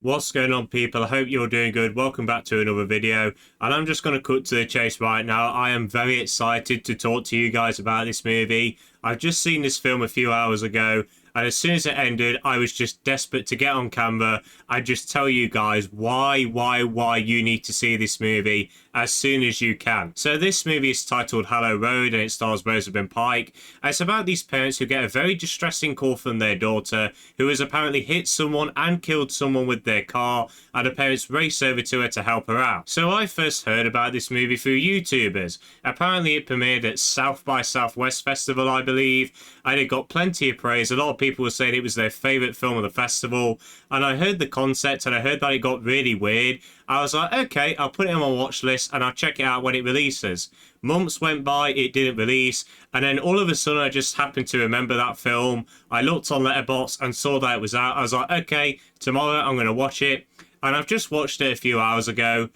What's going on, people? I hope you're doing good. Welcome back to another video, and I'm just going to cut to the chase right now. I am very excited to talk to you guys about this movie. I've just seen this film a few hours ago, and as soon as it ended, I was just desperate to get on camera and just tell you guys why you need to see this movie as soon as you can. So this movie is titled Hallow Road, and it stars Rosamund Pike. And it's about these parents who get a very distressing call from their daughter, who has apparently hit someone and killed someone with their car, and the parents race over to her to help her out. So I first heard about this movie through YouTubers. Apparently it premiered at South by Southwest Festival, I believe, and it got plenty of praise. A lot of people were saying it was their favourite film of the festival, and I heard the concept and I heard that it got really weird. I was like, okay, I'll put it on my watch list and I'll check it out when it releases. Months went by, it didn't release, and then all of a sudden I just happened to remember that film. I looked on Letterboxd and saw that it was out. I was like, okay, tomorrow I'm going to watch it. And I've just watched it a few hours ago,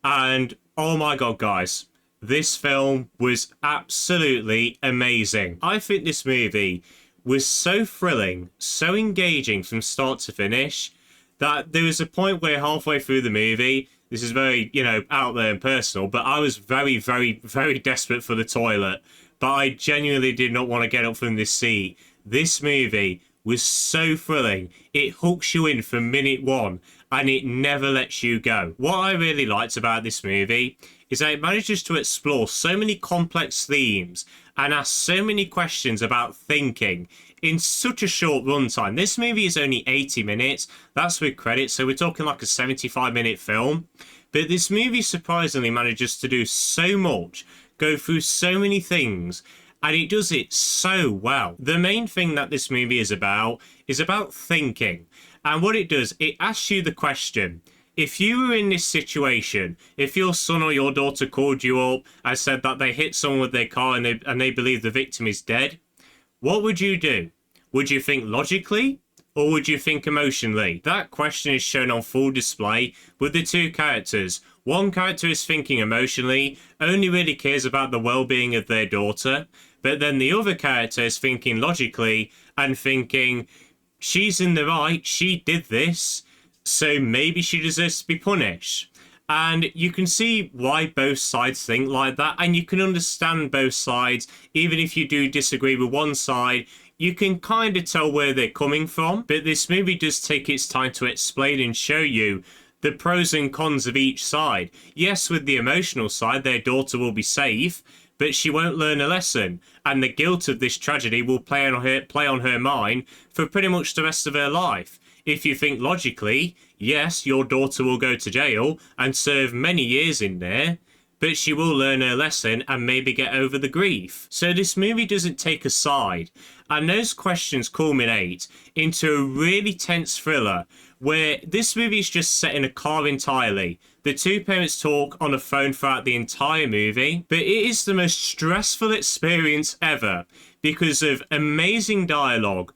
and oh my god, guys, this film was absolutely amazing. I think this movie was so thrilling, so engaging from start to finish, that there was a point where halfway through the movie, this is very, out there and personal, but I was very desperate for the toilet. But I genuinely did not want to get up from this seat. This movie was so thrilling. It hooks you in from minute one, and it never lets you go. What I really liked about this movie is that it manages to explore so many complex themes and ask so many questions about thinking in such a short runtime. This movie is only 80 minutes. That's with credits, so we're talking like a 75-minute film. But this movie surprisingly manages to do so much, go through so many things, and it does it so well. The main thing that this movie is about thinking. And what it does, it asks you the question: if you were in this situation, if your son or your daughter called you up and said that they hit someone with their car and they believe the victim is dead, what would you do? Would you think logically, or would you think emotionally? That question is shown on full display with the two characters. One character is thinking emotionally, only really cares about the well-being of their daughter, but then the other character is thinking logically and thinking, she's in the right, she did this, so maybe she deserves to be punished. And you can see why both sides think like that, and you can understand both sides. Even if you do disagree with one side, you can kind of tell where they're coming from. But this movie does take its time to explain and show you the pros and cons of each side. Yes, with the emotional side, their daughter will be safe, but she won't learn a lesson, and the guilt of this tragedy will play on her mind for pretty much the rest of her life. If you think logically, yes, your daughter will go to jail and serve many years in there, but she will learn her lesson and maybe get over the grief. So this movie doesn't take a side, and those questions culminate into a really tense thriller where this movie is just set in a car entirely. The two parents talk on a phone throughout the entire movie, but it is the most stressful experience ever because of amazing dialogue,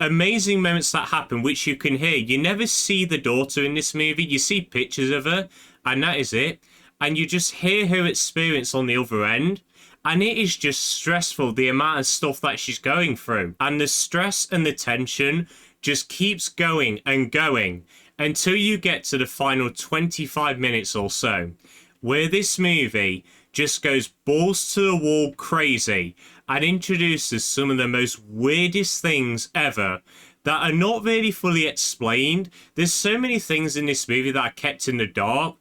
amazing moments that happen which you can hear. You never see the daughter in this movie. You see pictures of her, and that is it. And you just hear her experience on the other end. And it is just stressful, the amount of stuff that she's going through. And the stress and the tension just keeps going and going until you get to the final 25 minutes or so, where this movie just goes balls to the wall crazy and introduces some of the most weirdest things ever that are not really fully explained. There's so many things in this movie that are kept in the dark,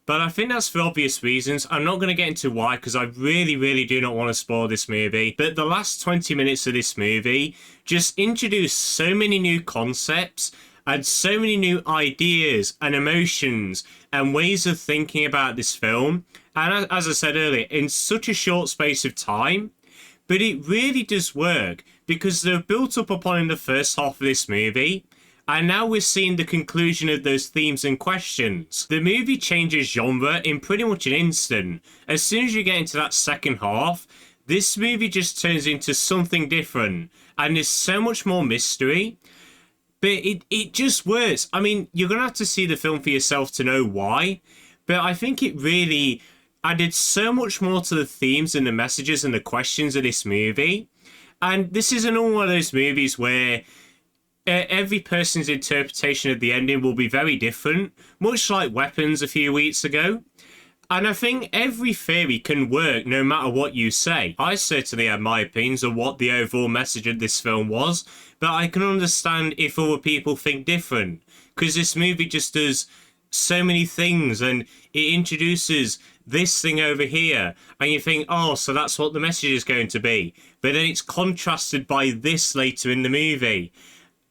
but I think that's for obvious reasons. I'm not going to get into why, because I really do not want to spoil this movie. But the last 20 minutes of this movie just introduce so many new concepts and so many new ideas and emotions and ways of thinking about this film. And as I said earlier, in such a short space of time. But it really does work because they're built up upon in the first half of this movie. And now we're seeing the conclusion of those themes and questions. The movie changes genre in pretty much an instant. As soon as you get into that second half, this movie just turns into something different. And there's so much more mystery. But it just works. I mean, you're going to have to see the film for yourself to know why. But I think it really added so much more to the themes and the messages and the questions of this movie. And this isn't all one of those movies where every person's interpretation of the ending will be very different, much like Weapons a few weeks ago. And I think every theory can work no matter what you say. I certainly have my opinions on what the overall message of this film was, but I can understand if other people think different. Because this movie just does so many things, and it introduces this thing over here, and you think, oh, so that's what the message is going to be. But then it's contrasted by this later in the movie.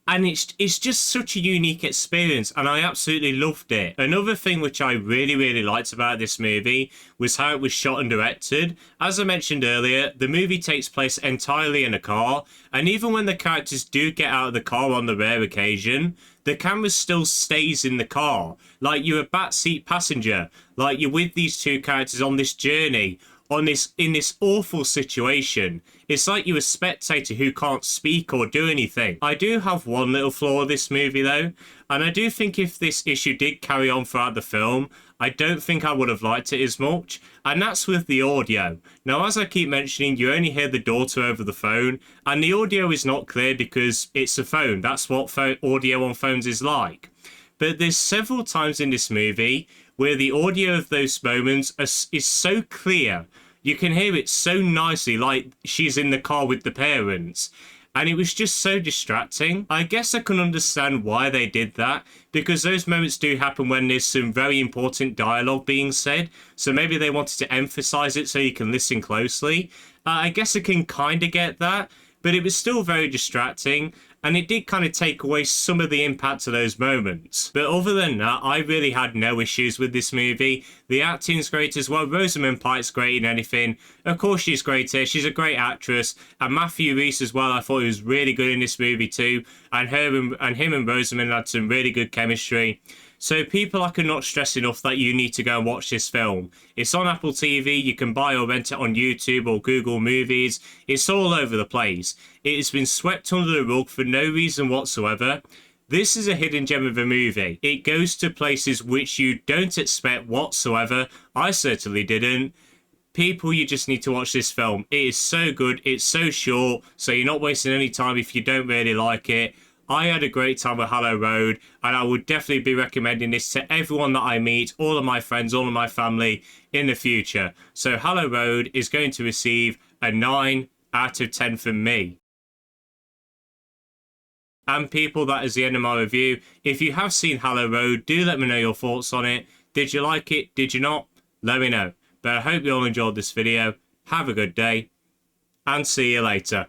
And it's just such a unique experience, and I absolutely loved it. Another thing which I really liked about this movie was how it was shot and directed. As I mentioned earlier, the movie takes place entirely in a car, and even when the characters do get out of the car on the rare occasion, the camera still stays in the car. Like you're a backseat passenger, like you're with these two characters on this journey, in this awful situation. It's like you're a spectator who can't speak or do anything. I do have one little flaw with this movie though, and I do think if this issue did carry on throughout the film, I don't think I would have liked it as much, and that's with the audio. Now, as I keep mentioning, you only hear the daughter over the phone, and the audio is not clear because it's a phone. That's what audio on phones is like. But there's several times in this movie where the audio of those moments is so clear. You can hear it so nicely, like she's in the car with the parents. And it was just so distracting. I guess I can understand why they did that, because those moments do happen when there's some very important dialogue being said. So maybe they wanted to emphasize it so you can listen closely. I guess I can kind of get that, but it was still very distracting. And it did kind of take away some of the impact of those moments. But other than that, I really had no issues with this movie. The acting's great as well. Rosamund Pike's great in anything. Of course she's great here. She's a great actress. And Matthew Rhys as well, I thought he was really good in this movie too. And him and Rosamund had some really good chemistry. So people, I cannot stress enough that you need to go and watch this film. It's on Apple TV, you can buy or rent it on YouTube or Google Movies. It's all over the place. It has been swept under the rug for no reason whatsoever. This is a hidden gem of a movie. It goes to places which you don't expect whatsoever. I certainly didn't. People, you just need to watch this film. It is so good, it's so short, so you're not wasting any time if you don't really like it. I had a great time with Hallow Road, and I would definitely be recommending this to everyone that I meet, all of my friends, all of my family in the future. So Hallow Road is going to receive a 9 out of 10 from me. And people, that is the end of my review. If you have seen Hallow Road, do let me know your thoughts on it. Did you like it? Did you not? Let me know. But I hope you all enjoyed this video. Have a good day, and see you later.